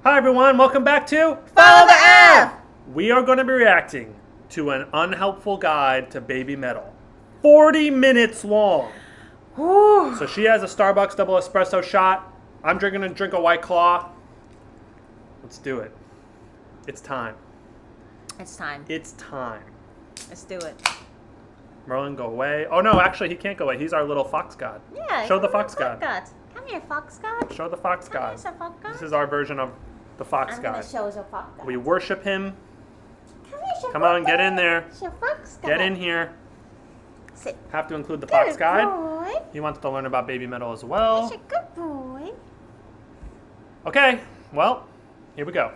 Hi everyone, welcome back to Follow the F! We are going to be reacting to an unhelpful guide to Babymetal. 40 minutes long. Whew. So she has a Starbucks double espresso shot. I'm going to drink a White Claw. Let's do it. It's time. It's time. It's time. Let's do it. Merlin, go away. Oh no, actually he can't go away. He's our little fox god. Yeah. Show the fox god. Come here, fox god. Show the fox Come god. here, some fox god. This is our version of the fox I'm god. gonna show the fox god. We worship him. Come here, Come on, get in there. Show fox god. Get in here. Sit. Have to include the fox Good guide. boy. He wants to learn about Babymetal as well. He's a good boy. Okay, well, here we go.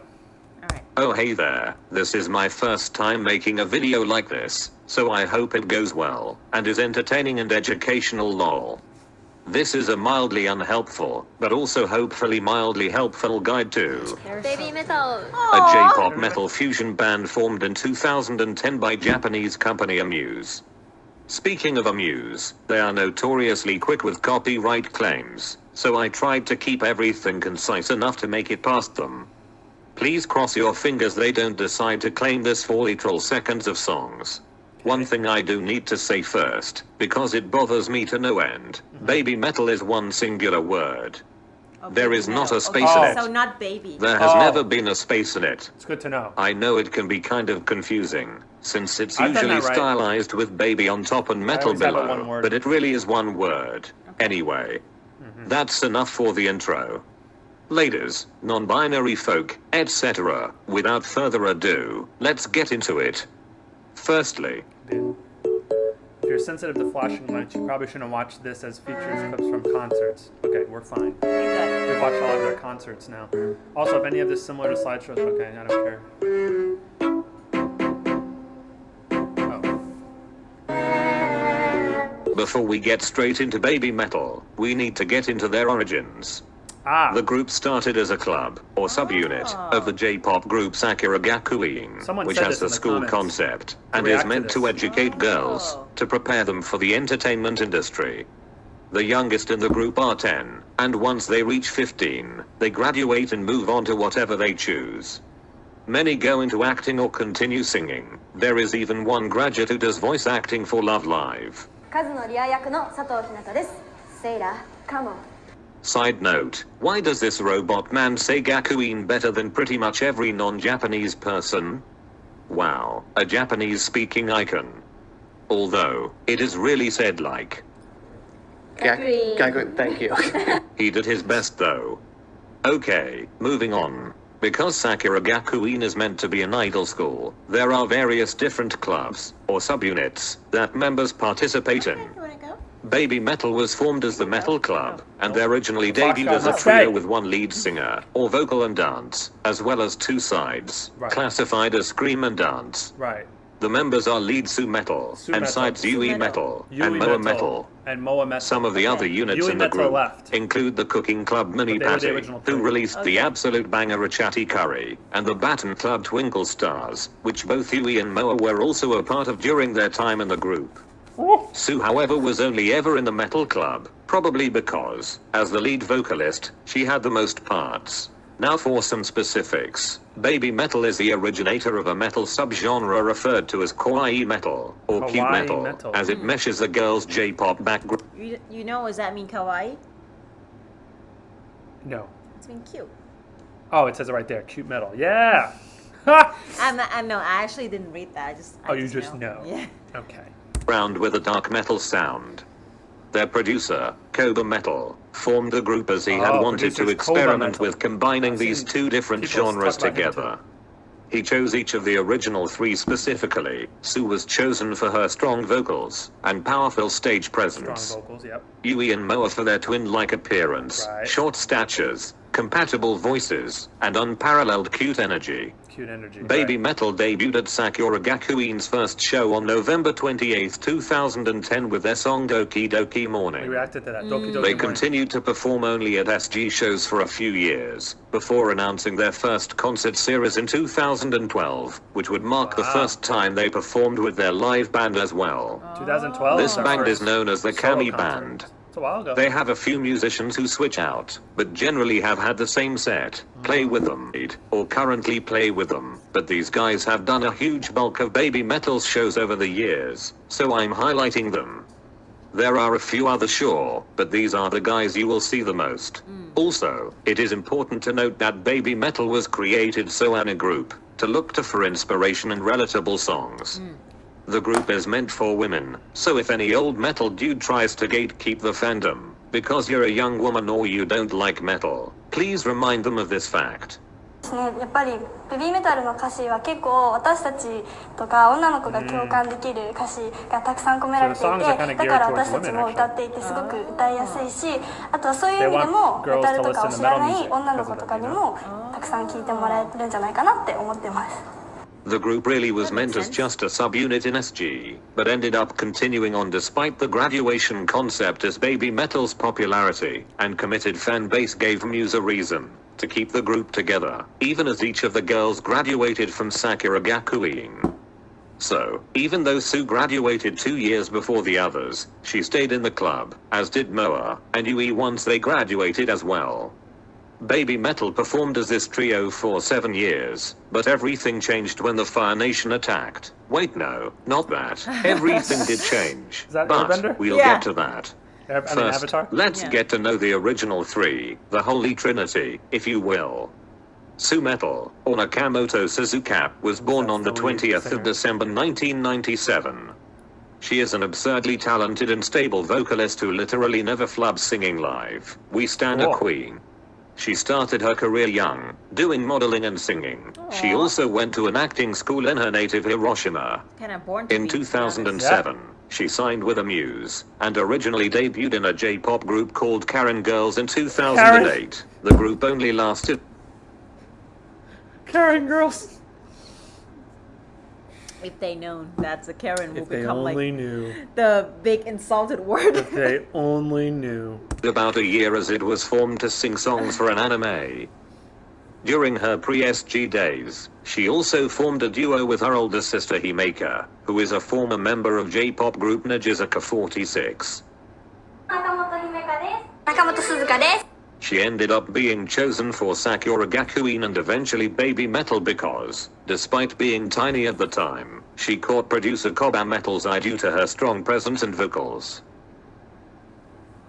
Alright. Oh hey there, this is my first time making a video like this, so I hope it goes well, and is entertaining and educational lol. This is a mildly unhelpful, but also hopefully mildly helpful guide to Babymetal. a J-pop metal fusion band formed in 2010 by Japanese company Amuse. Speaking of Amuse, they are notoriously quick with copyright claims, so I tried to keep everything concise enough to make it past them. Please cross your fingers they don't decide to claim this for literal seconds of songs. One thing I do need to say first, because it bothers me to no end, Babymetal is one singular word. Oh, There is not a Babymetal. space in Okay, it. So not baby. There has Oh. never been a space in it. It's good to know. I know it can be kind of confusing, since it's I've done usually that right. stylized with baby on top and metal always have it one below, word. but it really is one word. Anyway, Mm-hmm. that's enough for the intro. Ladies, non-binary folk, etc., without further ado, let's get into it. Firstly, If you're sensitive to flashing lights, you probably shouldn't watch this as features clips from concerts. Okay, we're fine. Good. We've watched a lot of their concerts now. Also, if any of this is similar to slideshows, okay, I don't care. Oh. before we get straight into Babymetal, we need to get into their origins. Ah, The group started as a club, or subunit, of the J-pop group Sakura Gakuin, Someone which said has this in the the school comments. concept, and React is to meant this. to educate girls, Oh. to prepare them for the entertainment industry. The youngest in the group are 10, and once they reach 15, they graduate and move on to whatever they choose. Many go into acting or continue singing. There is even one graduate who does voice acting for Love Live. カズのリア役の佐藤ひなたです。セイラ、カモン。 Side note, why does this robot man say Gakuin better than pretty much every non-Japanese person? Wow, a Japanese-speaking icon. Although, it is really said like. Thank you. He did his best though. Okay, moving on. Because Sakura Gakuin is meant to be an idol school, there are various different clubs, or subunits, that members participate in. You wanna go? Babymetal was formed as the Metal Club, and they originally The Fox debuted God as a must trio stay. with one lead singer, or vocal and dance, as well as two sides, Right. classified as Scream and Dance. right. The members are lead Su Metal, Su and Metal. sides Su Yui Metal. Metal, Yui and Moa Metal. And Moa Metal. Some of the other units Yui in the Metal group left. include the Cooking Club Mini But they were the Patty, original who three. released the Okay. absolute banger Achati Curry, and the Baton Club Twinkle Stars, which both Yui and Moa were also a part of during their time in the group. Sue, however, was only ever in the Metal Club, probably because, as the lead vocalist, she had the most parts. Now for some specifics. Babymetal is the originator of a metal subgenre referred to as kawaii metal, or cute Kawaii metal, metal. as it meshes the girls' J-pop background. You know, does that mean kawaii? No. It's mean cute. Oh, it says it right there. Cute metal. Yeah. Ha! No, I actually didn't read that. I Oh, you just know. Yeah. Okay. with a dark metal sound. Their producer, Cobra Metal, formed the group as he had Oh, wanted to producer's Cobra experiment Metal. with combining I've these seen two different people genres talk about him together. He chose each of the original three specifically. Sue was chosen for her strong vocals and powerful stage Strong presence. vocals, yep. Yui and Moa for their twin-like appearance, Right. short statures, compatible voices, and unparalleled cute energy. Cute energy. Babymetal debuted at Sakura Gakuin's first show on November 28, 2010 with their song Doki Doki We Morning. reacted to that. Doki Doki They Morning. continued to perform only at SG shows for a few years, before announcing their first concert series in 2012, which would mark the Wow. first time they performed with their live band as well. 2012. This our band first is known as the solo Kami concert. Band. It's a while ago. They have a few musicians who switch out, but generally have had the same set, play with them, or currently play with them. But these guys have done a huge bulk of Babymetal's shows over the years, so I'm highlighting them. There are a few others, sure, but these are the guys you will see the most. Also, it is important to note that Babymetal was created so as a group, to look to for inspiration and relatable songs. The group is meant for women, so if any old metal dude tries to gatekeep the fandom, because you're a young woman or you don't like metal, please remind them of this fact. やっぱりベビーメタルの歌詞は結構私たちとか女の子が共感できる歌詞がたくさん込められていて、だから私たちも歌っていてすごく歌いやすいし、あとはそういう意味でもメタルとかを知らない女の子とかにもたくさん聴いてもらえるんじゃないかなって思ってます。The group really was meant as just a subunit in SG, but ended up continuing on despite the graduation concept as Babymetal's popularity and committed fan base gave Muse a reason to keep the group together, even as each of the girls graduated from Sakura Gakuin. So, even though Sue graduated 2 years before the others, she stayed in the club, as did Moa and Yui once they graduated as well. Babymetal performed as this trio for 7 years, but everything changed when the Fire Nation attacked. Wait, no, not that. Everything did change. Is that but Airbender? we'll Yeah. get to that. First, Avatar? let's Yeah. get to know the original three, the Holy Trinity, if you will. Sue Metal, or Nakamoto Suzuka, was born on the 20th of December 1997. She is an absurdly talented and stable vocalist who literally never flubs singing live. We stand a Cool. queen. She started her career young, doing modeling and singing. She also went to an acting school in her native Hiroshima. Kind of born to In be 2007, she signed with Muse, and originally debuted in a J-pop group called Karen Girls in 2008. The group only lasted Karen girls. If they known that's a Karen will If they become only like knew. the big insulted word. If they only knew. about a year as it was formed to sing songs for an anime. During her pre-SG days, she also formed a duo with her older sister Himeka, who is a former member of J-pop group Najizaka 46. 中本姫香です。中本鈴香です。 She ended up being chosen for Sakura Gakuin and eventually Babymetal because, despite being tiny at the time, she caught producer Koba Metal's eye due to her strong presence and vocals.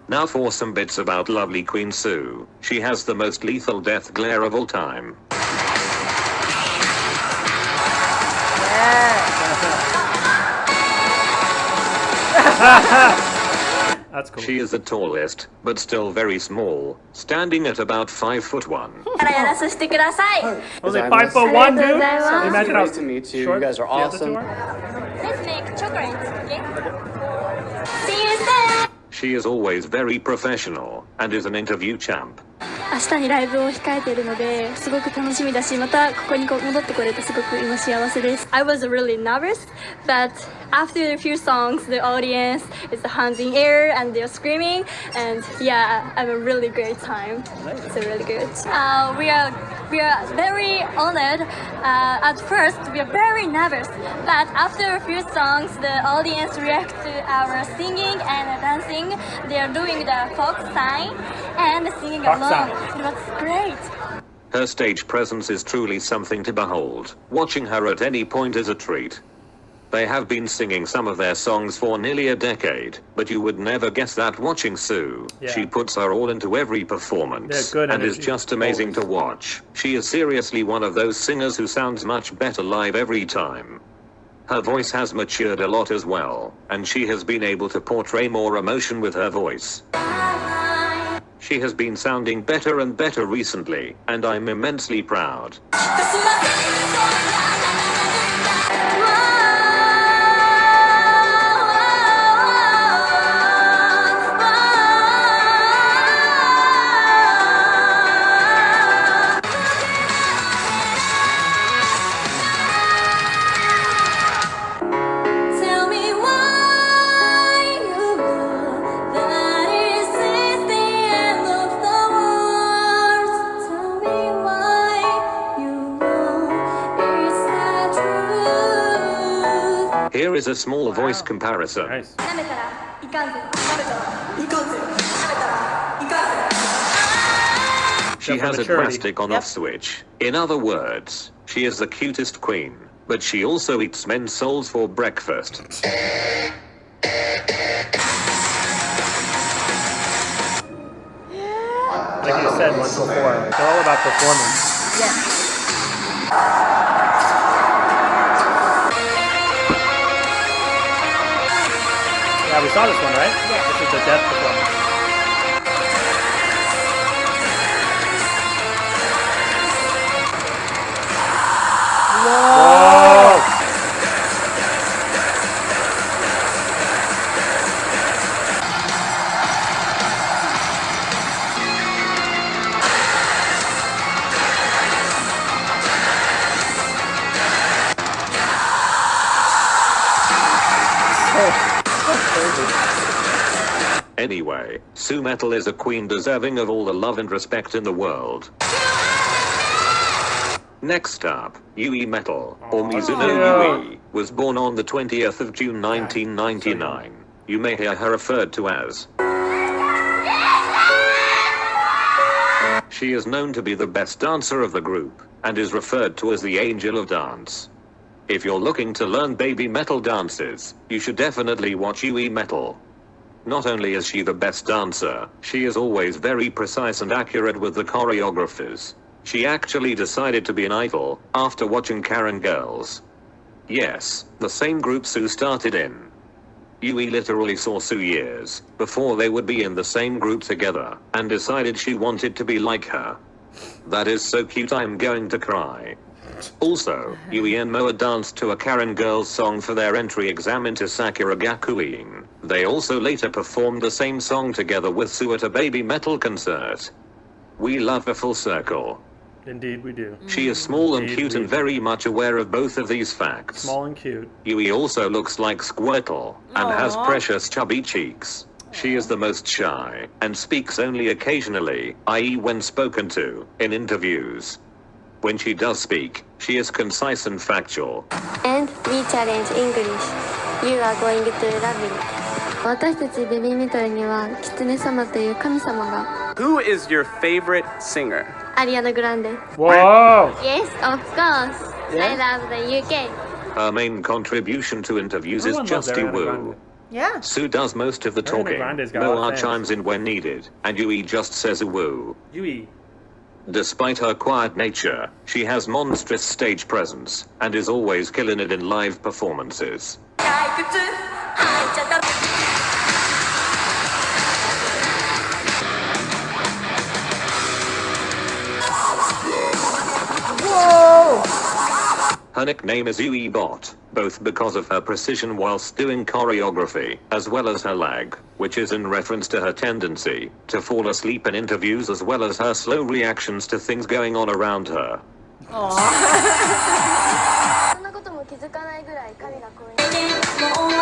Now for some bits about lovely Queen Sue. She has the most lethal death glare of all time. That's cool. She is the tallest, but still very small, standing at about 5'1". からやらさせてください。 Was it Designers. 5'1", dude? It's Imagine how Nice to meet you. short You guys are the other two awesome. are. Let's make chocolate, okay? See you soon! She is always very professional, and is an interview champ. 明日にライブを控えているのですごく楽しみだし、またここに戻ってこれてすごく今幸せです。I was really nervous, but after a few songs, the audience is hands in air and they're screaming, and yeah, I have a really great time. It's really good. We are very honored. At first, we are very nervous, but after a few songs, the audience react to our singing and dancing. They are doing the folk sign and singing Folk along. sign. It was great. Her stage presence is truly something to behold. Watching her at any point is a treat. They have been singing some of their songs for nearly a decade, but you would never guess that watching Sue. Yeah. She puts her all into every performance, Yeah, good and is energy. just amazing to watch. She is seriously one of those singers who sounds much better live every time. Her voice has matured a lot as well, and she has been able to portray more emotion with her voice. She has been sounding better and better recently, and I'm immensely proud. Tell me why you know that this is the end of the world. Tell me why you know it's the truth. Here is a small voice comparison. Nice. 舐めたら痛 She Definitely has a maturity. drastic on-off switch. In other words, she is the cutest queen, but she also eats men's souls for breakfast. Like you said once before, it's all about performance. Yeah. Yeah, we saw this one, right? Yeah. This is the death performance. Whoa! Anyway, Sue Metal is a queen deserving of all the love and respect in the world. Next up, Yui Metal, or Mizuno Yui, was born on the 20th of June 1999. You may hear her referred to as. She is known to be the best dancer of the group, and is referred to as the Angel of Dance. If you're looking to learn baby metal dances, you should definitely watch Yui Metal. Not only is she the best dancer, she is always very precise and accurate with the choreographers. She actually decided to be an idol after watching Karen Girls. Yes, the same group Sue started in. Yui literally saw Sue years before they would be in the same group together, and decided she wanted to be like her. That is so cute, I'm going to cry. Also, Yui and Moa danced to a Karen Girls song for their entry exam into Sakura Gakuin. They also later performed the same song together with Sue at a Baby Metal concert. We love a full circle. Indeed we do. She is small and Indeed cute we and do. very much aware of both of these facts. Small and cute. Yui also looks like Squirtle, and has Aw. precious chubby cheeks. She is the most shy, and speaks only occasionally, i.e. when spoken to, in interviews. When she does speak, she is concise and factual. And we challenge English. You are going to love it. 私たちベビーメタルにはキツネ様という神様が Who is your favorite singer? アリアナ・グランデ Whoa! Yes, of course. I love the UK. Her main contribution to interviews is Everyone loves just to Ariana woo. Grande. Yeah. Sue does most of the Ariana talking, Grande's got a lot of Noah fans. chimes in when needed, and Yui just says a woo. Yui. Despite her quiet nature, she has monstrous stage presence, and is always killing it in live performances. Whoa! Her nickname is Yui Bot, both because of her precision whilst doing choreography, as well as her lag, which is in reference to her tendency to fall asleep in interviews as well as her slow reactions to things going on around her. そんなことも気づかないぐらい神がこう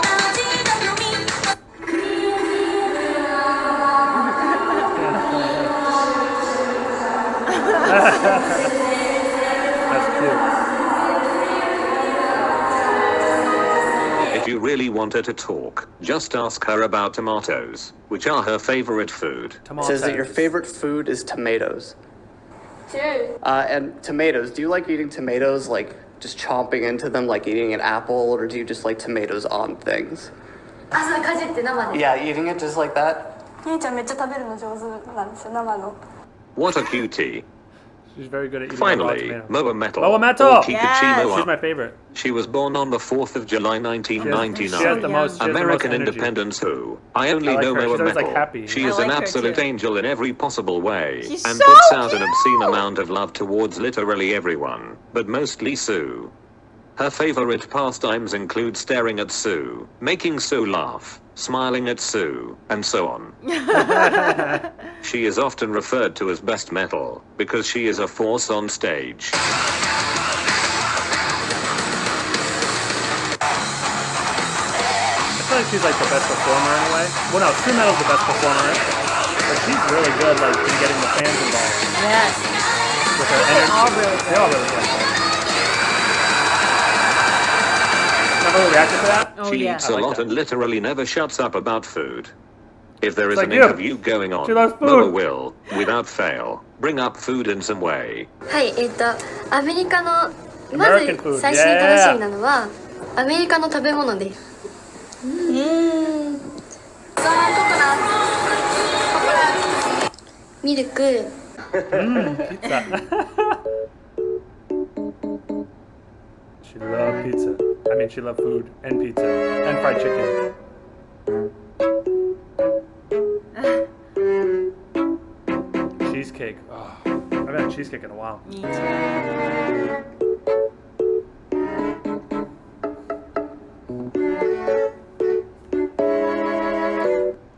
That's cute. If you really want her to talk, just ask her about tomatoes, which are her favorite food. It says that your favorite food is tomatoes. True. And tomatoes, do you like eating tomatoes like just chomping into them like eating an apple, or do you just like tomatoes on things? あ、そうかじって生で Yeah, eating it just like that? 兄ちゃんめっちゃ食べるの上手なんですよ生の What a cutie. She's very good at eating raw Finally, tomatoes. Moa Metal. Moa Metal! or Kikuchi Yes! Moa. She's my favorite. She was born on the 4th of July 1999. She has the most, she has the American most energy. Independence Who. I only I like know her. Moa She's always, Metal. like, happy. She I is like an her, absolute too. angel in every possible way, She's and so puts out an cute! obscene amount of love towards literally everyone, but mostly Sue. Her favorite pastimes include staring at Sue, making Sue laugh, smiling at Sue, and so on. She is often referred to as best metal, because she is a force on stage. I feel like she's like the best performer in a way. Well, no, Sue Metal's the best performer, but she's really good like in getting the fans involved Yes. with her They energy. all really They all really good. Never Oh, reacted to that? Oh, She yeah. eats I a like lot that. and literally never shuts up about food. If there is like an you. interview going on, She loves food. Moa will, without fail, bring up food in some way. はい、アメリカのま American food, ず最初に楽しみなのはアメリカの食べ物です。ココナッツ、ミルク、 Pizza. She loved pizza. I mean, she loved food and pizza and fried chicken. Cheesecake. Oh, I haven't had cheesecake in a while. Me too.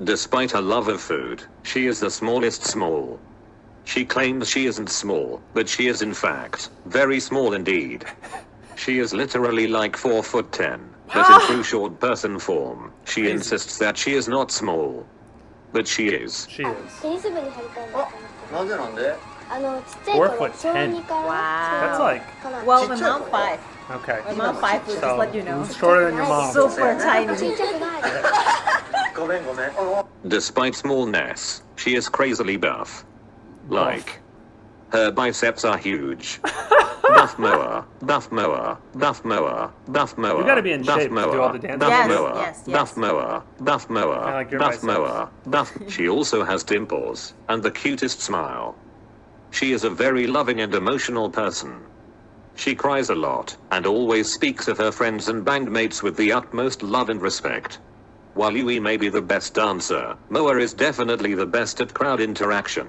Despite her love of food, she is the smallest small. She claims she isn't small, but she is in fact very small indeed. She is literally like 4'10", but in true short person form. She insists that she is not small, but she is. She is. テニス部に入りたいなと思って。なんでなんで？ちっちゃい頃 4'10". 小2から That's Wow. like Well, my mom 5. okay. My mom 5 would just So let you know. shorter than your mom. Super ちっ tiny. ちゃくない。ごめんごめん。 Despite smallness, she is crazily buff. Like, her biceps are huge. Buff mower, buff mower, buff mower, buff mower. You gotta be in buff shape to mower, do all the dances. Buff Yes, mower, yes, yes. buff mower, buff mower, Kinda like your buff biceps. mower, buff. She also has dimples and the cutest smile. She is a very loving and emotional person. She cries a lot and always speaks of her friends and bandmates with the utmost love and respect. While Yui may be the best dancer, Moa is definitely the best at crowd interaction.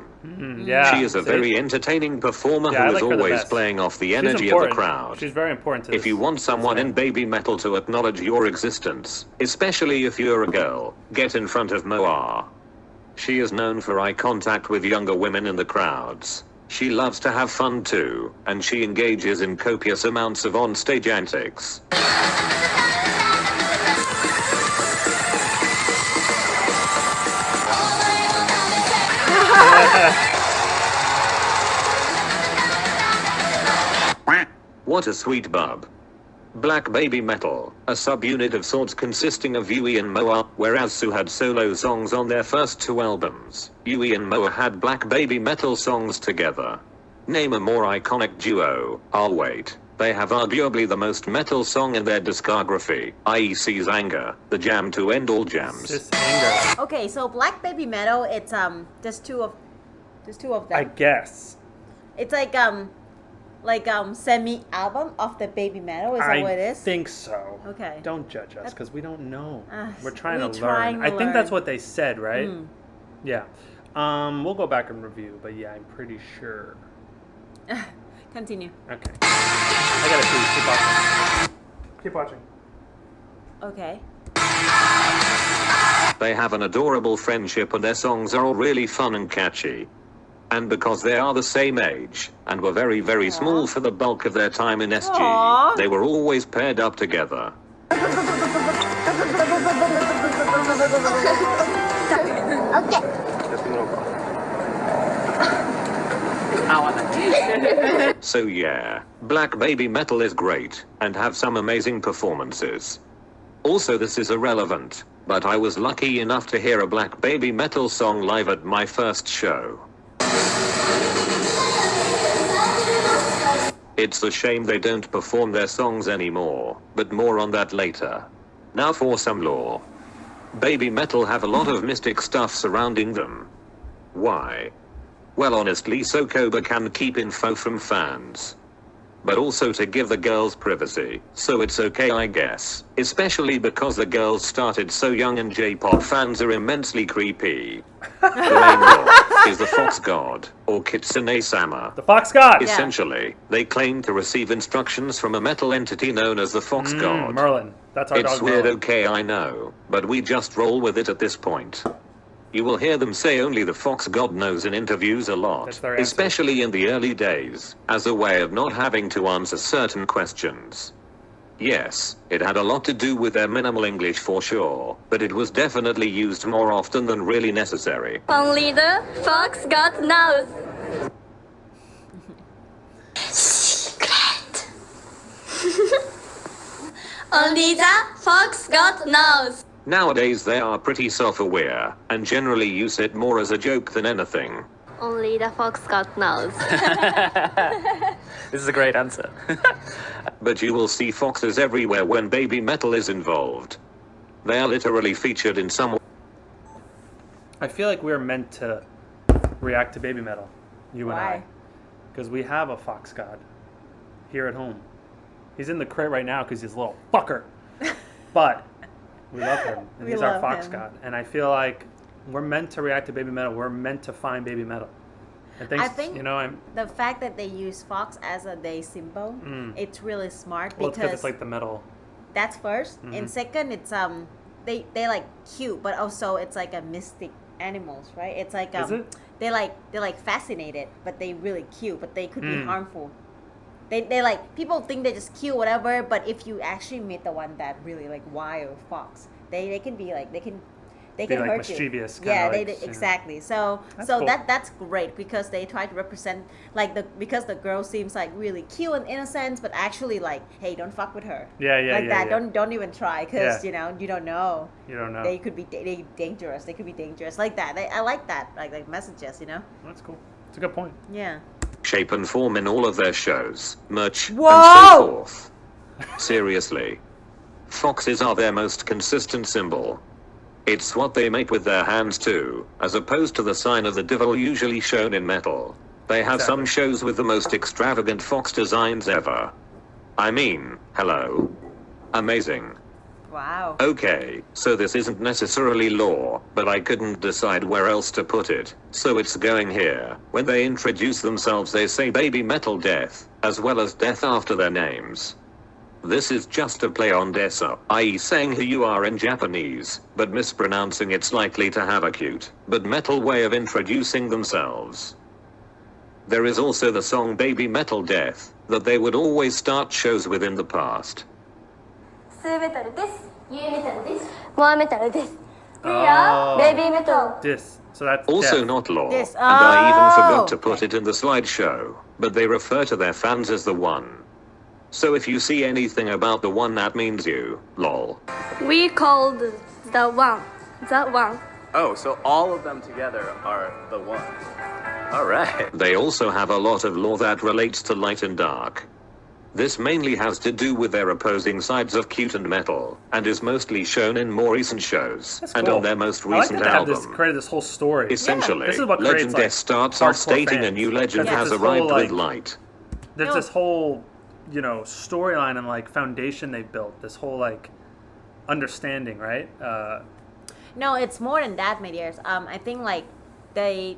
Yeah. She is a see? very entertaining performer Yeah, I who is like her the always best. playing off the She's energy of the important. crowd. She's very important to If you want someone in Babymetal to acknowledge your existence, especially if you're a girl, get in front of Moa. She is known for eye contact with younger women in the crowds. She loves to have fun too, and she engages in copious amounts of on-stage antics. What a sweet bub. Black Babymetal, a subunit of sorts consisting of Yui and Moa, whereas Su had solo songs on their first 2 albums. Yui and Moa had Black Babymetal songs together. Name a more iconic duo. I'll wait. They have arguably the most metal song in their discography, i.e. C's Anger, the jam to end all jams. Sis anger. Okay, so Black Babymetal, it's there's two of them. I guess. It's like semi album of the Babymetal. Is that what it I is? think so. Okay. Don't judge us because we don't know. We're we're trying to trying learn. to I think that's learn. what they said, right? Yeah. We'll go back and review, but yeah, I'm pretty sure. Continue. Okay. I gotta see. Keep watching. Okay. They have an adorable friendship and their songs are all really fun and catchy. And because they are the same age, and were very, very small for the bulk of their time in SG, Aww. they were always paired up together. So yeah, Black Babymetal is great, and have some amazing performances. Also this is irrelevant, but I was lucky enough to hear a Black Babymetal song live at my first show. It's a shame they don't perform their songs anymore, but more on that later. Now for some lore. Babymetal have a lot of mystic stuff surrounding them. Why? Well honestly so Koba can keep info from fans. But also to give the girls privacy, so it's okay I guess, especially because the girls started so young and J-pop fans are immensely creepy. The main lore is the Fox God, or Kitsune-sama. The Fox God. Essentially, they claim to receive instructions from a metal entity known as the Fox God. Merlin. That's our It's dog weird, Merlin. okay, I know, but we just roll with it at this point. You will hear them say only the Fox God knows in interviews a That's lot, their answer. especially in the early days, as a way of not having to answer certain questions. Yes, it had a lot to do with their minimal English for sure, but it was definitely used more often than really necessary. Only the Fox God knows. Secret. Only the fox god knows. Nowadays they are pretty self-aware, and generally use it more as a joke than anything. Only the fox god knows. This is a great answer. But you will see foxes everywhere when Babymetal is involved. They are literally featured in some. I feel like we're meant to react to Babymetal, you and I. Why? Because we have a fox god here at home. He's in the crate right now because he's a little fucker. But we love him. And We he's our love fox him. god. And I feel like we're meant to react to Babymetal. We're meant to find Babymetal. I think you know, I'm. the fact that they use fox as a day symbol, it's really smart Well, it's because because it's like the metal. that's 1st, and second, it's they like cute, but also it's like a mystic animals, right? It's like Is it? they're like fascinated, but they really cute, but they could be harmful. They like people think they're just cute, whatever, but if you actually meet the one that really like wild fox, they can be like they can Be, hurt like, you. mischievous, kinda Yeah, like, they yeah. exactly. So That's so cool. that's great because they try to represent like because the girl seems like really cute and innocent, but actually like, hey, don't fuck with her. Yeah, like that. yeah. Don't even try because Yeah. you know you don't know. You don't know. They could be dangerous. They could be dangerous like that. I like that like messages. You know. That's cool. It's a good point. Yeah. Shape and form in all of their shows, merch, Whoa! and so forth. Seriously. Foxes are their most consistent symbol. It's what they make with their hands too, as opposed to the sign of the devil usually shown in metal. They have some Exactly. shows with the most extravagant fox designs ever. I mean, hello. Amazing. Wow. Okay, so this isn't necessarily lore, but I couldn't decide where else to put it, so it's going here. When they introduce themselves they say Babymetal Death, as well as death after their names. This is just a play on desa, i.e. saying who you are in Japanese, but mispronouncing it's likely to have a cute, but metal way of introducing themselves. There is also the song Babymetal Death, that they would always start shows with in the past. スーメタルです。ユーメタルです。モアメタルです。We Oh. are Babymetal. Dis. So that's Also death. not lore, This- and I even forgot to Oh. put it in the slideshow, but they refer to their fans as the one. So if you see anything about the one that means you, lol. We called the one. The one. Oh, so all of them together are the one. All right. They also have a lot of lore that relates to light and dark. This mainly has to do with their opposing sides of cute and metal, and is mostly shown in more recent shows, That's and cool. on their most I like recent that they have this album. created this whole story. Essentially, This is what creates, Legend like, Death starts off hardcore stating a fans. new legend Because has it's this whole, arrived with like- light. There's No. this whole, you know, storyline and like foundation they built. This whole like understanding, right? No, it's more than that, my dears. I think like I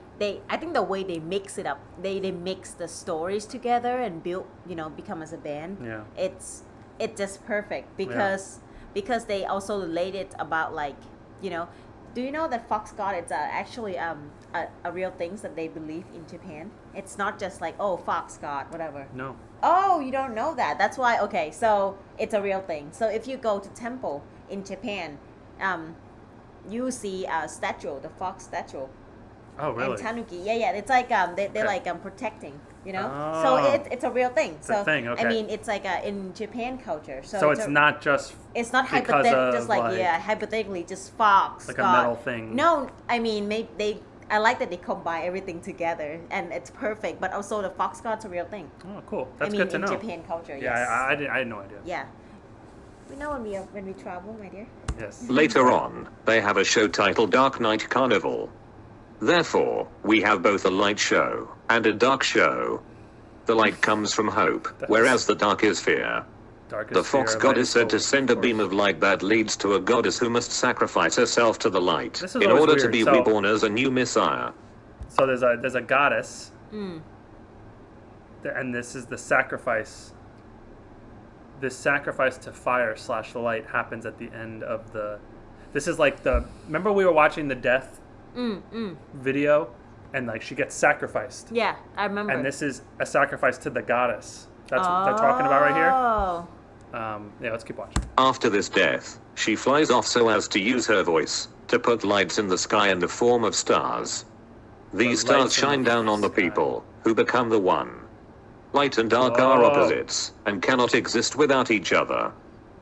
think the way they mix it up, they mix the stories together and build, you know, become as a band. Yeah. It's just perfect because they also related about like, you know, do you know that fox god it's actually a real things that they believe in Japan? It's not just like, oh, fox god, whatever. No. Oh, you don't know that. That's why. Okay, so it's a real thing. So if you go to temple in Japan, you see a statue, the fox statue, Oh, really? and tanuki. Yeah. It's like they're Okay. like protecting, you know. Oh. So it's a real thing. a So thing, okay. I mean, it's like in Japan culture. So, So it's not just It's not because hypothetically, just of, like, like- yeah, hypothetically, just fox. Like a god. metal thing. No, I mean, I like that they combine everything together, and it's perfect. But also, the fox god's a real thing. Oh, cool. That's I mean, good to in know. Japan culture, Yeah, yes. I had no idea. Yeah. We know when we travel, my dear. Yes. Later on, they have a show titled Dark Night Carnival. Therefore, we have both a light show and a dark show. The light comes from hope, whereas the dark is fear. Darkest The fox fear, god light is said to hope, send a course. beam of light that leads to a goddess who must sacrifice herself to the light This is in always order to weird. be So- reborn as a new messiah. So there's a goddess, and this is the sacrifice. This sacrifice to fire / the light happens at the end of the. This is like the. Remember we were watching the death video, and like she gets sacrificed, Yeah, I remember. and this is a sacrifice to the goddess. That's what they're talking about right here. Oh. Yeah, let's keep watching. After this death, she flies off so as to use her voice to put lights in the sky in the form of stars. These Put lights stars in the shine down on the sky. people, who become the one. Light and dark are Oh. opposites, and cannot exist without each other.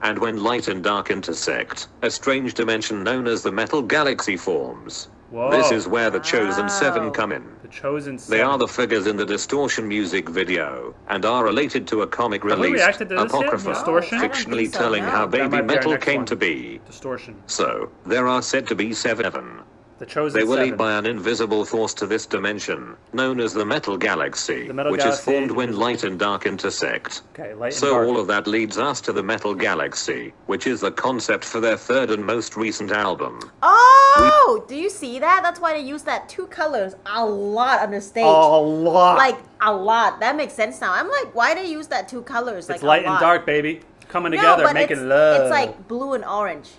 and when light and dark intersect, a strange dimension known as the Metal Galaxy forms. Whoa. This is where the Chosen Seven Wow. come in. The Chosen Seven. They are the figures in the Distortion music video, and are related to a comic Have we released, reacted to this yet? Apocrypha, Distortion? I don't fictionally think so, telling no. how That might be our Babymetal next came one. to be. Distortion. So, there are said to be 7. The Chosen They were Seven. led by an invisible force to this dimension, known as the Metal Galaxy, The Metal which Galaxy is formed when invisible. light and dark intersect. Okay, light and So dark. all of that leads us to the Metal Galaxy, which is the concept for their third and most recent album. Oh, do you see that? That's why they use that 2 colors a lot on the stage. A lot. Like a lot. That makes sense now. I'm like, why they use that 2 colors? Like it's light a and lot? dark, baby. Coming No, together, but making it's, love. It's like blue and orange.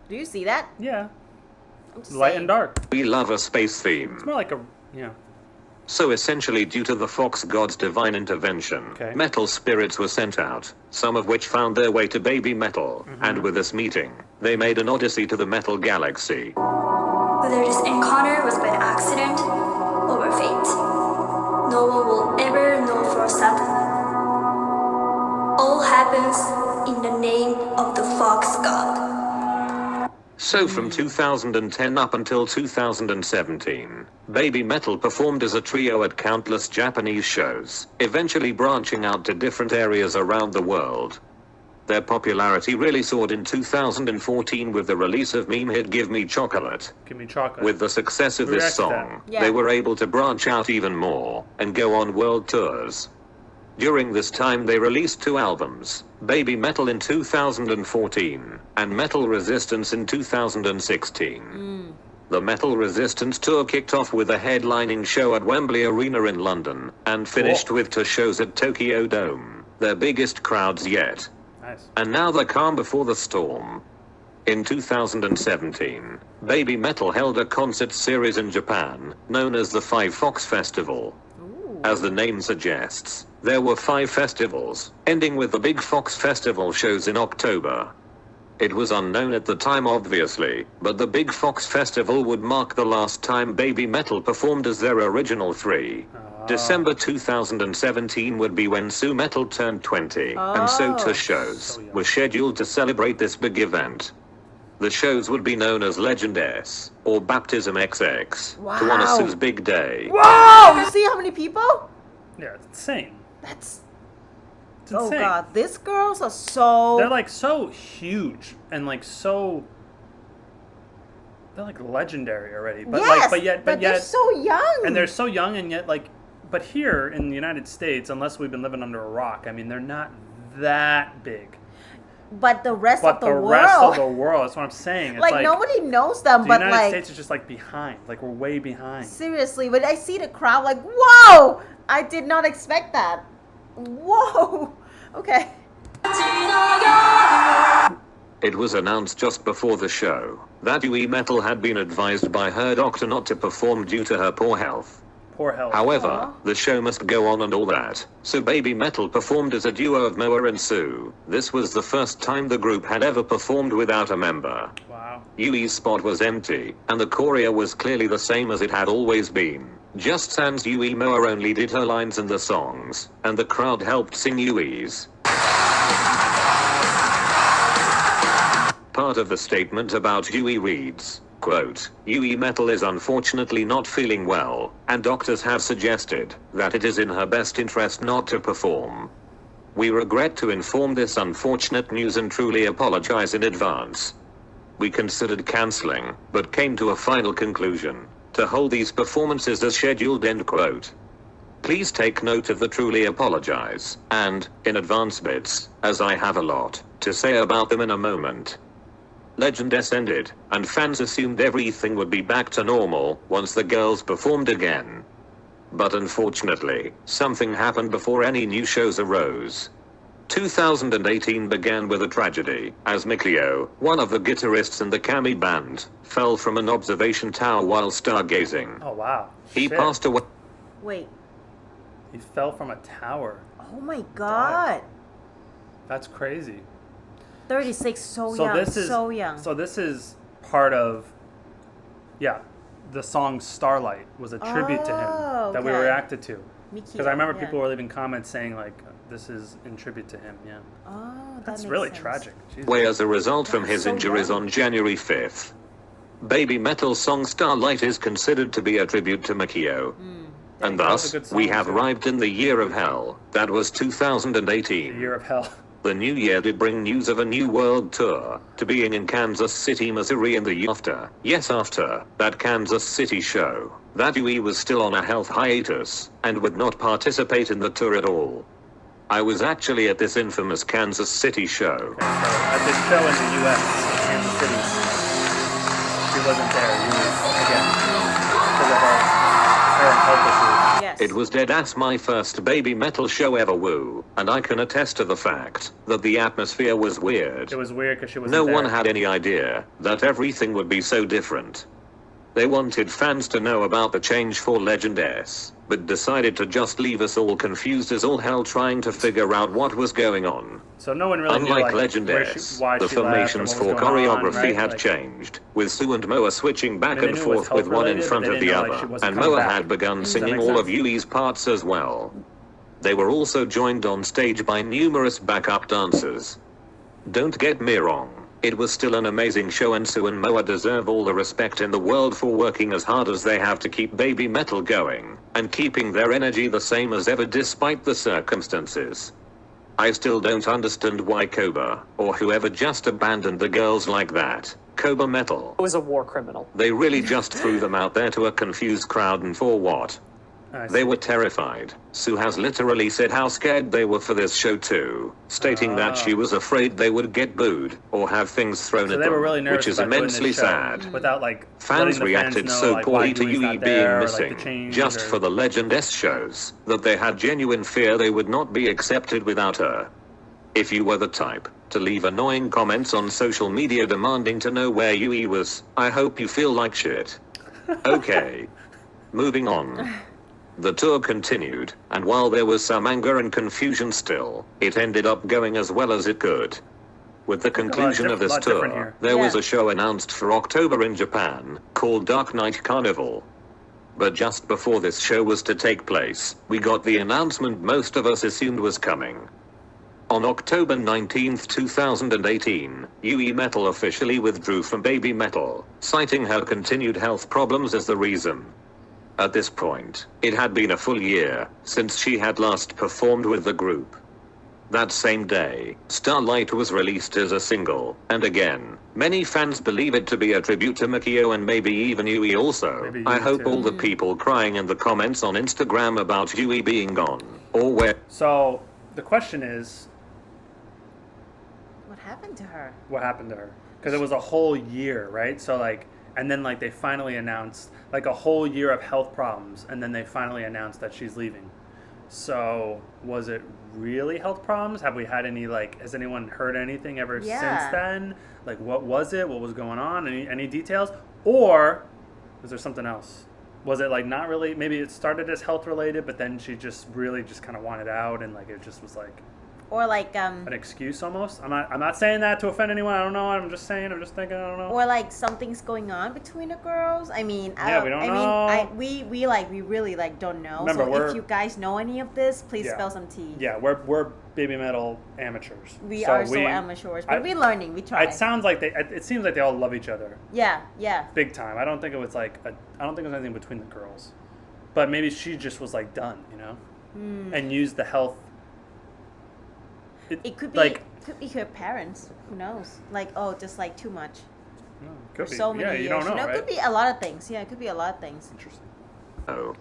Do you see that? Yeah. I'm just Light saying. and dark. We love a space theme. It's more like a, yeah. So essentially, due to the Fox god's divine intervention, Okay. metal spirits were sent out, some of which found their way to Babymetal, and with this meeting, they made an odyssey to the Metal Galaxy. Whether this encounter was by accident or by fate, no one will ever know for certain. All happens in the name of the Fox God. So from 2010 up until 2017, Babymetal performed as a trio at countless Japanese shows, eventually branching out to different areas around the world. Their popularity really soared in 2014 with the release of meme hit Give Me Chocolate. Give me chocolate. With the success of We this react to that. song, Yeah. they were able to branch out even more and go on world tours. During this time they released 2 albums, Babymetal in 2014 and Metal Resistance in 2016. The Metal Resistance tour kicked off with a headlining show at Wembley Arena in London and finished with 2 shows at Tokyo Dome, their biggest crowds yet. Nice. And now the calm before the storm. In 2017, Babymetal held a concert series in Japan, known as the 5 Fox Festival. As the name suggests, there were 5 festivals, ending with the Big Fox Festival shows in October. It was unknown at the time obviously, but the Big Fox Festival would mark the last time Babymetal performed as their original 3. December 2017 would be when Su Metal turned 20, and so Oh. 2 shows So young. were scheduled to celebrate this big event. The shows would be known as Legend S, or Baptism XX, to honor Wow. Su's big day. Whoa! You see how many people? Yeah, it's insane. That's It's oh insane. god. These girls are so. They're like so huge and like so. They're like legendary already. But yes, like, but they're yet, so young. and they're so young and yet like, but here in the United States, unless we've been living under a rock, I mean, they're not that big. But the rest But of the, the world, rest of the world, that's what I'm saying. It's like nobody knows them. the But United like States is just like behind. Like we're way behind. seriously, when I see the crowd, like whoa! I did not expect that. Whoa. Okay. It was announced just before the show that Yui Metal had been advised by her doctor not to perform due to her poor health. Poor health. However, Aw. the show must go on and all that, so Babymetal performed as a duo of Moa and Sue. This was the first time the group had ever performed without a member. Wow. Yui's spot was empty, and the choreo was clearly the same as it had always been. Just sans Yui. Moa only did her lines in the songs, and the crowd helped sing Yui's. Part of the statement about Yui reads, quote, Yui Metal is unfortunately not feeling well, and doctors have suggested that it is in her best interest not to perform. We regret to inform this unfortunate news and truly apologize in advance. We considered canceling, but came to a final conclusion to hold these performances as scheduled, end quote. Please take note of the truly apologize, and, in advance bits, as I have a lot to say about them in a moment. Legend S ended, and fans assumed everything would be back to normal once the girls performed again. But unfortunately, something happened before any new shows arose. 2018 began with a tragedy, as Mikio, one of the guitarists in the Kami band, fell from an observation tower while stargazing. Oh wow. He Shit. passed away. Wait. He fell from a tower. Oh my god. That's crazy. 36, so So young. this is so young. So this is part of, yeah, the song Starlight was a tribute to him Oh, that we okay. reacted to. Mikio, Because I remember yeah. people were leaving comments saying like, this is in tribute to him. Yeah. Oh, That's makes really sense. tragic. Jesus. Way as a result from That's his so injuries young. on January 5th. Babymetal song Starlight is considered to be a tribute to Mikio. And That was a thus, good song, we have too. arrived in the year of hell. That was The 2018. year of hell. The new year did bring news of a new world tour, to being in Kansas City, Missouri in the year after. Yes, after that Kansas City show, that Yui was still on a health hiatus, and would not participate in the tour at all. I was actually at this infamous Kansas City show. Okay, so at this show in the U.S., Kansas City, she wasn't there. Again, because of her health issues. Yes. It was deadass my first Babymetal show ever, woo, and I can attest to the fact that the atmosphere was weird. It was weird because she wasn't No there. one had any idea that everything would be so different. They wanted fans to know about the change for Legend S, but decided to just leave us all confused as all hell trying to figure out what was going on. So no one really knew Unlike like Legend where S, why the she left or formations what was for going on, choreography right? had Like, changed, with Sue and Moa switching back They and knew it was forth with one in health-related, front but of they the didn't know, like, she other, wasn't and coming Moa back. had begun Does that singing make all of sense? Yui's parts as well. They were also joined on stage by numerous backup dancers. Don't get me wrong, it was still an amazing show, and Sue and Moa deserve all the respect in the world for working as hard as they have to keep Babymetal going, and keeping their energy the same as ever despite the circumstances. I still don't understand why Koba, or whoever, just abandoned the girls like that. Koba Metal. was a war criminal. They really just threw them out there to a confused crowd, and for what? I see. They were terrified. Sue has literally said how scared they were for this show too, stating that she was afraid they would get booed or have things thrown So at they them, were really nervous which is about doing immensely this show sad. without like Fans letting the reacted fans so know, like, poorly why to Yui's Yui not being there, or, missing, like, the change, just or- for the Legend S shows, that they had genuine fear they would not be accepted without her. If you were the type to leave annoying comments on social media demanding to know where Yui was, I hope you feel like shit. Okay. Moving on. The tour continued, and while there was some anger and confusion still, it ended up going as well as it could. With the conclusion of this lot different tour, here. there was Yeah. a show announced for October in Japan, called Dark Knight Carnival. But just before this show was to take place, we got the announcement most of us assumed was coming. On October 19th, 2018, Yui Metal officially withdrew from Babymetal, citing her continued health problems as the reason. At this point, it had been a full year since she had last performed with the group. That same day, Starlight was released as a single, and again, many fans believe it to be a tribute to Mikio and maybe even Yui also. Maybe I Yui hope too. all the people crying in the comments on Instagram about Yui being gone, or where So the question is, What happened to her? what happened to her? Because it was a whole year, right? So like, and then like they finally announced like a whole year of health problems, and then they finally announced that she's leaving. So was it really health problems? Have we had any like? Has anyone heard anything ever Yeah. since then? Like, what was it? What was going on? Any details? Or was there something else? Was it like not really? Maybe it started as health related, but then she just really just kind of wanted out, and like it just was like Or like an excuse almost. I'm not saying that to offend anyone. I don't know. I'm just saying. I'm just thinking. I don't know. or like something's going on between the girls. I mean, Yeah, we don't know. we really like don't know. Remember, so we're- if you guys know any of this, please Yeah. spill some tea. Yeah, we're Babymetal amateurs. We are so amateurs, but we're learning. We try. It sounds like it seems like they all love each other Yeah, yeah. big time. I don't think it was like I don't think it was anything between the girls, but maybe she just was like done, you know, and used the health. It could be like her parents. Who knows? Like, oh, just like too much. could For be. so many yeah, years. you don't know, It right? could be a lot of things. Yeah, it could be a lot of things. Interesting.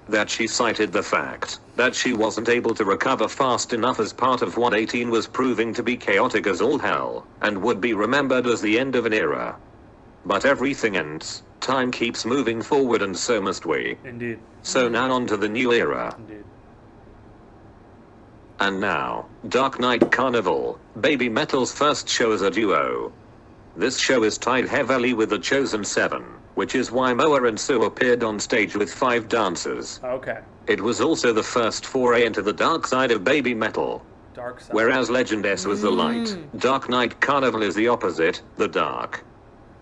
that she cited the fact that she wasn't able to recover fast enough as part of what 18 was proving to be chaotic as all hell, and would be remembered as the end of an era. But everything ends. Time keeps moving forward, and so must we. Indeed. So now on to the new era. Indeed. And now, Dark Knight Carnival, Babymetal's first show as a duo. This show is tied heavily with The Chosen Seven, which is why Moa and Sue appeared on stage with 5 dancers. Okay. It was also the first foray into the dark side of Babymetal. Dark side. Whereas Legend S was the light, Dark Knight Carnival is the opposite, the dark.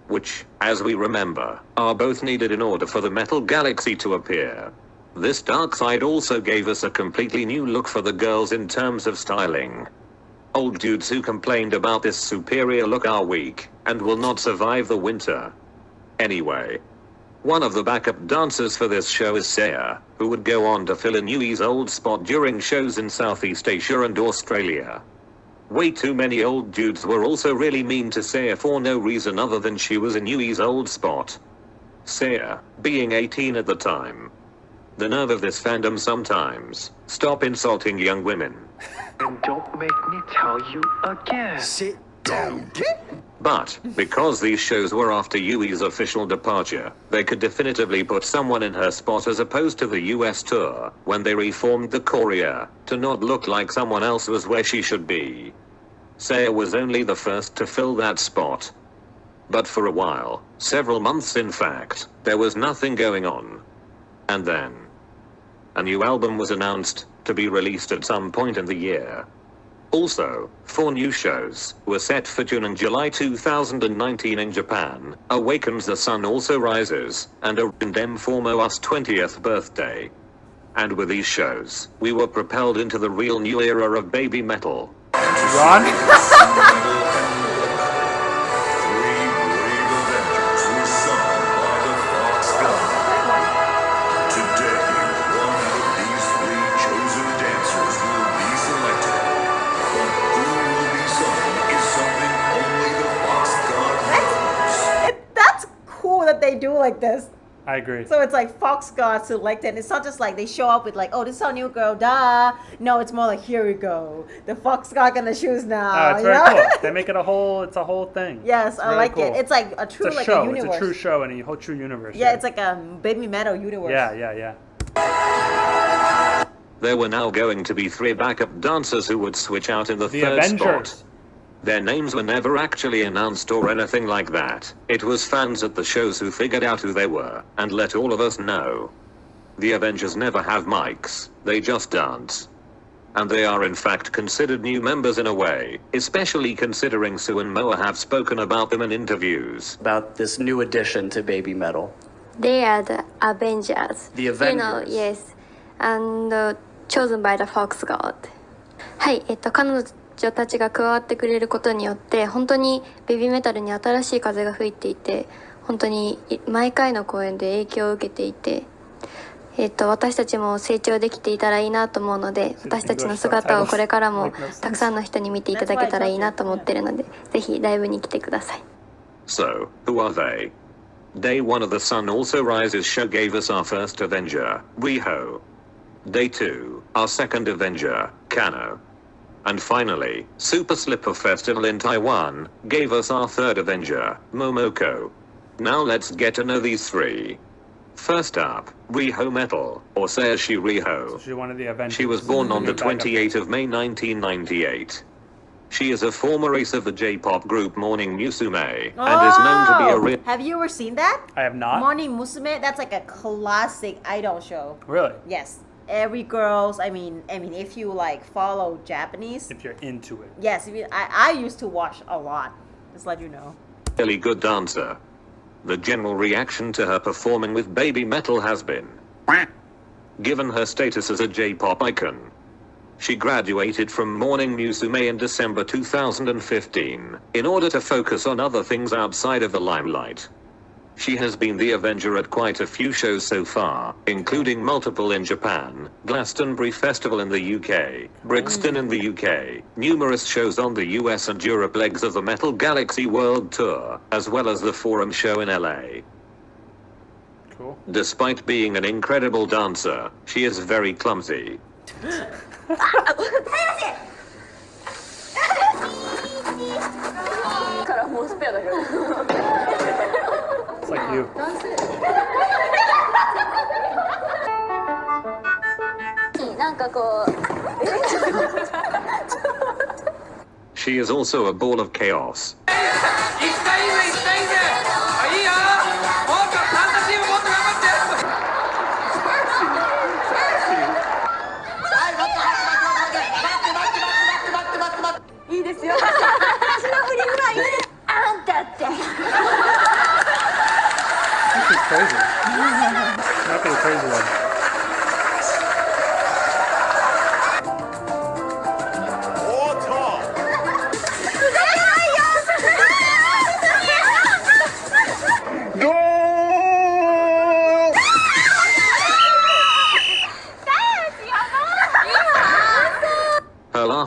Which, as we remember, are both needed in order for the Metal Galaxy to appear. This dark side also gave us a completely new look for the girls in terms of styling. Old dudes who complained about this superior look are weak, and will not survive the winter. Anyway, one of the backup dancers for this show is Saya, who would go on to fill in Yui's old spot during shows in Southeast Asia and Australia. Way too many old dudes were also really mean to Saya for no reason other than she was in Yui's old spot. Saya, being 18 at the time. The nerve of this fandom sometimes. Stop insulting young women. And don't make me tell you again. Sit down. But, because these shows were after Yui's official departure, they could definitively put someone in her spot as opposed to the US tour, when they reformed the Korea, to not look like someone else was where she should be. Saya was only the first to fill that spot. But for a while, several months in fact, there was nothing going on. And then, a new album was announced, to be released at some point in the year. Also, 4 new shows were set for June and July 2019 in Japan. Awakens the Sun Also Rises, and a Random Formo's 20th birthday. And with these shows, we were propelled into the real new era of Babymetal. Ron? They do like this. I agree. So it's like Fox got selected. It's not just like they show up with like, oh, this is our new girl, duh. No, it's more like, here we go. The Fox got gonna choose now. Oh, it's very cool. They make it it's a whole thing. Yes, I like cool. it. It's like a true, it's a like show. a universe. It's a true show and a whole true universe. Yeah, it's like a Babymetal universe. Yeah. There were now going to be 3 backup dancers who would switch out in the third Avengers. spot. Their names were never actually announced or anything like that. It was fans at the shows who figured out who they were, and let all of us know. The Avengers never have mics, they just dance. And they are in fact considered new members in a way, especially considering Sue and Moa have spoken about them in interviews. About this new addition to Babymetal. They are the Avengers. The Avengers. You know, yes. And chosen by the Fox God. はい、彼女たちが加わってくれることによって本当にベビーメタルに新しい風が吹いていて本当に毎回の公演で影響を受けていて、私たちも成長できていたらいいなと思うので私たちの姿をこれからもたくさんの人に見ていただけたらいいなと思っているのでぜひライブに来てください。 So, who are they? Day 1 of the Sun Also Rises show gave us our first Avenger, Riho. Day 2, our second Avenger, Kano. And finally, Super Slipper Festival in Taiwan gave us our third Avenger, Momoko. Now let's get to know these 3. First up, Riho Metal, or says she Riho. So she's one of the Avengers. She was born on the 28th of May 1998. She is a former ace of the J-pop group Morning Musume, and is known to be a real... Have you ever seen that? I have not. Morning Musume, that's like a classic idol show. Really? Yes. Every girl's, I mean, if you like follow Japanese. If you're into it. Yes, I used to watch a lot. Just let you know. Really good dancer. The general reaction to her performing with Babymetal has been... Given her status as a J-pop icon. She graduated from Morning Musume in December 2015, in order to focus on other things outside of the limelight. She has been the Avenger at quite a few shows so far, including multiple in Japan, Glastonbury Festival in the UK, Brixton in the UK, numerous shows on the US and Europe legs of the Metal Galaxy World Tour, as well as the Forum show in LA. Cool. Despite being an incredible dancer, she is very clumsy. It's like you. She is also a ball of chaos. This is crazy. Not the crazy one.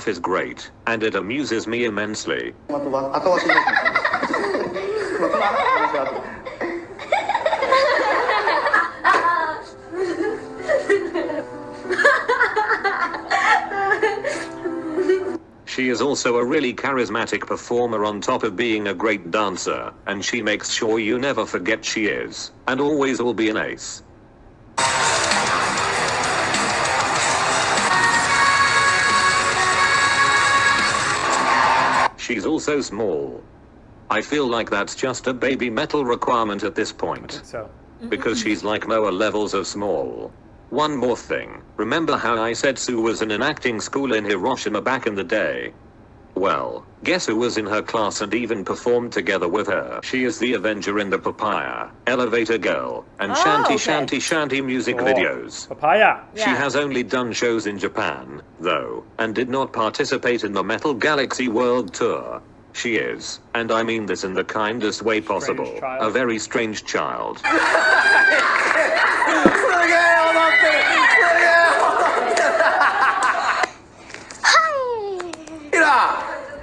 stuff is great, and it amuses me immensely. She is also a really charismatic performer on top of being a great dancer, and she makes sure you never forget she is, and always will be an ace. She's also small. I feel like that's just a Babymetal requirement at this point. So. Because she's like lower levels of small. One more thing. Remember how I said Sue was in an acting school in Hiroshima back in the day? Well, guess who was in her class and even performed together with her? She is the Avenger in the Papaya, Elevator Girl, and Shanty music videos. Papaya. She has only done shows in Japan, though, and did not participate in the Metal Galaxy World Tour. She is, and I mean this in the kindest way possible, a very strange child.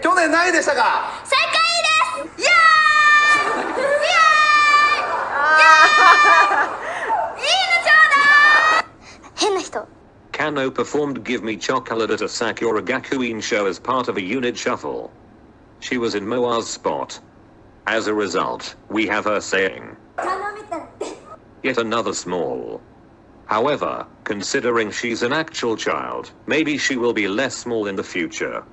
去年何位でしたか？正解です。イエーイ。イエーイ。いいのちょうだい。変な人。 Kano performed Give Me Chocolate at a Sakura Gakuin show as part of a unit shuffle. She was in Moa's spot. As a result, we have her saying, yet another small. However, considering she's an actual child, maybe she will be less small in the future.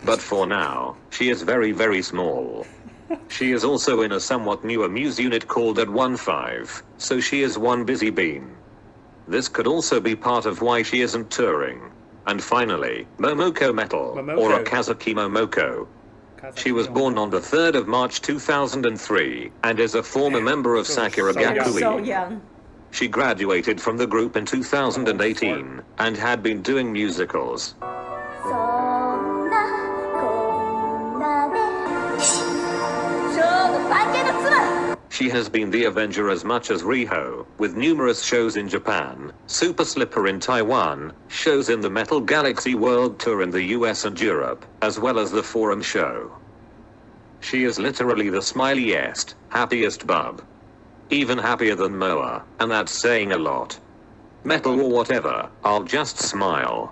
But for now, she is very, very small. She is also in a somewhat newer Muse unit called at 1-5, so she is one busy bean. This could also be part of why she isn't touring. And finally, Momoko Metal, or Akazuki Momoko. She was born on the 3rd of March 2003, and is a former member of Sakura Gakuin. So young. She graduated from the group in 2018, and had been doing musicals. She has been the Avenger as much as Riho, with numerous shows in Japan, Super Slipper in Taiwan, shows in the Metal Galaxy World Tour in the US and Europe, as well as the Forum show. She is literally the smiliest, happiest bub. Even happier than Moa, and that's saying a lot. Metal or whatever, I'll just smile.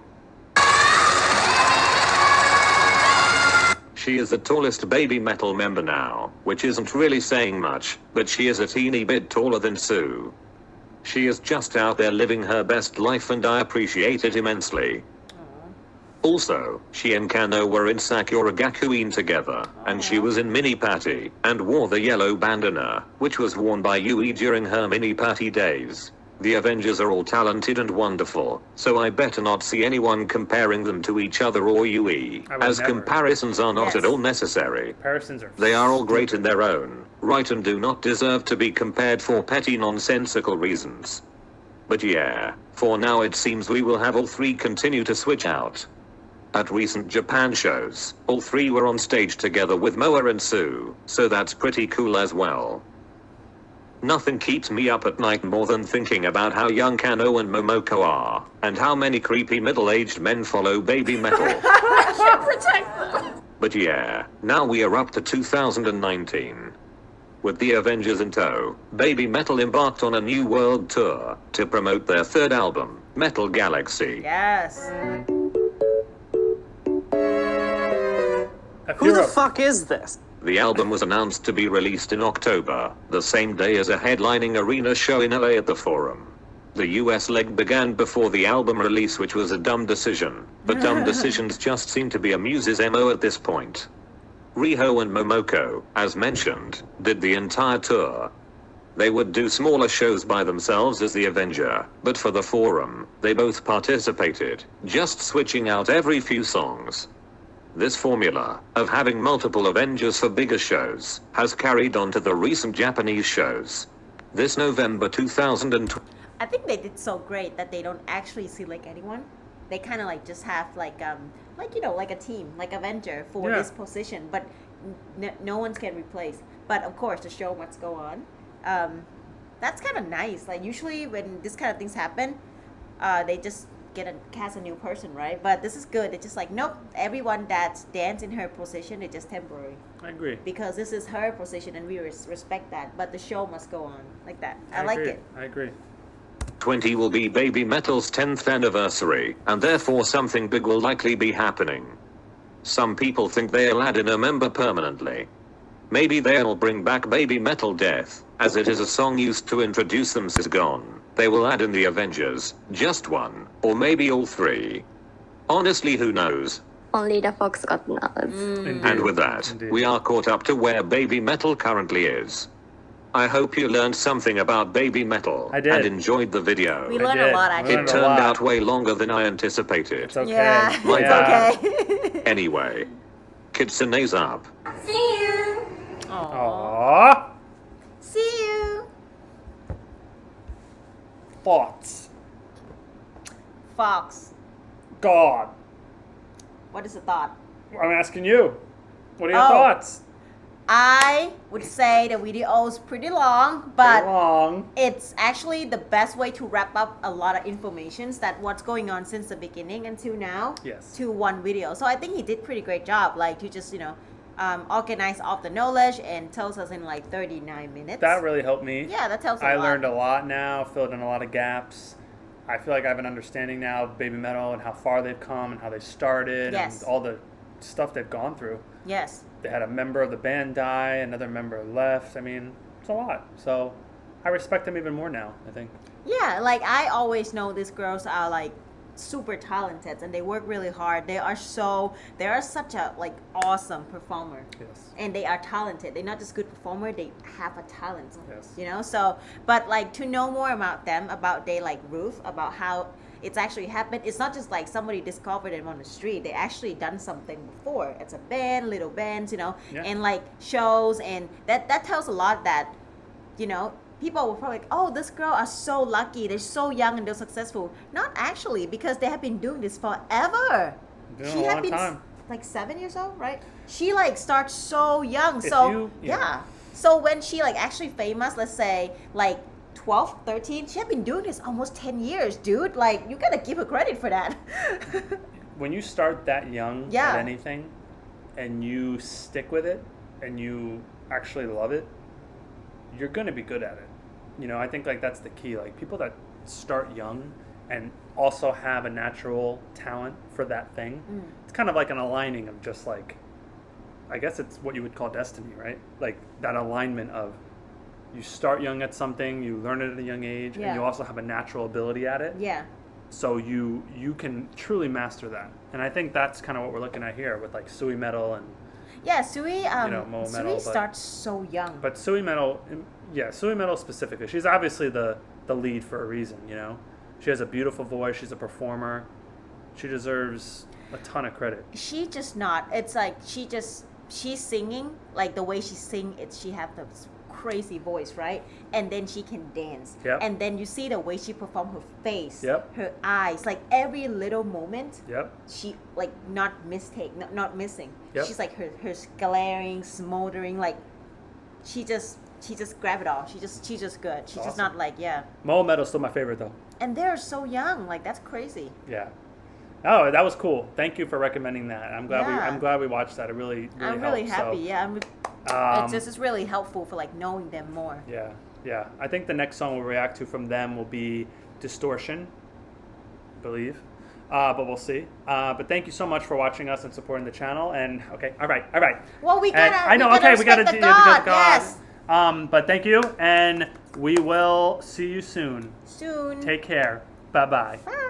She is the tallest Babymetal member now, which isn't really saying much, but she is a teeny bit taller than Sue. She is just out there living her best life and I appreciate it immensely. Also, she and Kano were in Sakura Gakuin together, and she was in Mini Patty, and wore the yellow bandana, which was worn by Yui during her Mini Patty days. The Avengers are all talented and wonderful, so I better not see anyone comparing them to each other or Yui, as comparisons are not at all necessary. Comparisons are. They are all great in their own right and do not deserve to be compared for petty nonsensical reasons. But yeah, for now it seems we will have all three continue to switch out. At recent Japan shows, all three were on stage together with Moa and Sue, so that's pretty cool as well. Nothing keeps me up at night more than thinking about how young Kano and Momoko are, and how many creepy middle-aged men follow Babymetal. Protect them. But yeah, now we are up to 2019. With the Avengers in tow, Babymetal embarked on a new world tour to promote their third album, Metal Galaxy. Yes. Who the fuck is this? The album was announced to be released in October, the same day as a headlining arena show in LA at the Forum. The US leg began before the album release, which was a dumb decision, but dumb decisions just seem to be a Muse's MO at this point. Riho and Momoko, as mentioned, did the entire tour. They would do smaller shows by themselves as the Avenger, but for the Forum, they both participated, just switching out every few songs. This formula, of having multiple Avengers for bigger shows, has carried on to the recent Japanese shows. This November 2020. I think they did so great that they don't actually select anyone. They kind of like just have like you know, like a team, like Avenger for this position, but no one's can replace. But of course, the show must go on. That's kind of nice. Like usually when this kind of things happen, they just cast a new person, right? But this is good. It's just like, nope, everyone that's danced in her position is just temporary. I agree. Because this is her position and we respect that. But the show must go on like that. I like it. I agree. 20 will be Babymetal's 10th anniversary, and therefore something big will likely be happening. Some people think they'll add in a member permanently. Maybe they'll bring back Babymetal Death, as it is a song used to introduce them is gone. They will add in the Avengers, just one, or maybe all three. Honestly, who knows? Only the Foxtrot knows. And with that, we are caught up to where Babymetal currently is. I hope you learned something about Babymetal I did. And enjoyed the video. We learned a lot, actually. It turned out way longer than I anticipated. It's okay. Yeah, My it's bad. okay. Anyway, kitsune's up. See you! Aww. See you. Thoughts. Fox, God. what is the thought? I'm asking you. What are your Oh. thoughts? I would say the video is pretty long, but Pretty long. it's actually the best way to wrap up a lot of informations that what's going on since the beginning until now Yes. to one video. So I think he did pretty great job, like to just organize all the knowledge and tells us in like 39 minutes. That really helped me. Yeah, that tells a I lot. learned a lot now, filled in a lot of gaps. I feel like I have an understanding now of Babymetal and how far they've come and how they started Yes. and all the stuff they've gone through. Yes. They had a member of the band die, another member left. I mean, it's a lot. So I respect them even more now, I think. Yeah, like I always know these girls are like super talented and they work really hard. They are such a like awesome performer. Yes. And they are talented. They're not just good performer, they have a talent. Yes. You know, so but like to know more about them, about they like Ruth, about how it's actually happened. It's not just like somebody discovered them on the street. They actually done something before. It's a band, little bands, Yeah. and like shows, and that tells a lot that, people will probably like, oh, this girl are so lucky. They're so young and they're successful. Not actually, because they have been doing this forever. Been She a had long been time. like 7 years old, right? She like starts so young. If So you- yeah. yeah. So when she like actually famous, let's say like 12, 13, she had been doing this almost 10 years, dude. Like you gotta give her credit for that. When you start that young Yeah. at anything and you stick with it and you actually love it, you're going to be good at it. I think like that's the key. Like people that start young and also have a natural talent for that thing, it's kind of like an aligning of just like, I guess it's what you would call destiny, right? Like that alignment of you start young at something, you learn it at a young age, Yeah. and you also have a natural ability at it. Yeah. So you can truly master that. And I think that's kind of what we're looking at here with like Sui Metal and Yeah, Sui, Mo Sui Metal, but- starts so young. but Sui Metal, yeah, Sui Metal specifically. She's obviously the lead for a reason, She has a beautiful voice, she's a performer. She deserves a ton of credit. She just not. It's like she's singing, like the way she sing, she have the crazy voice, right? And then she can dance. Yep. And then you see the way she perform her face, Yep. her eyes, like every little moment. Yep. She like not not missing. Yep. She's like her glaring, smoldering, like she just grab it all. She's just good. She's just Awesome. not like Mo Metal's still my favorite though. And they're so young, like that's crazy. Yeah. Oh, that was cool. Thank you for recommending that. I'm glad we watched that. It really I'm really helped. happy. So, Yeah, it's really helpful for like knowing them more. Yeah. I think the next song we'll react to from them will be Distortion, I believe. But we'll see. But thank you so much for watching us and supporting the channel. And okay, all right. Well, we And gotta. I know. We gotta We gotta respect do the because God. God. Yes. But thank you, and we will see you soon. Soon. Take care. Bye-bye. Bye.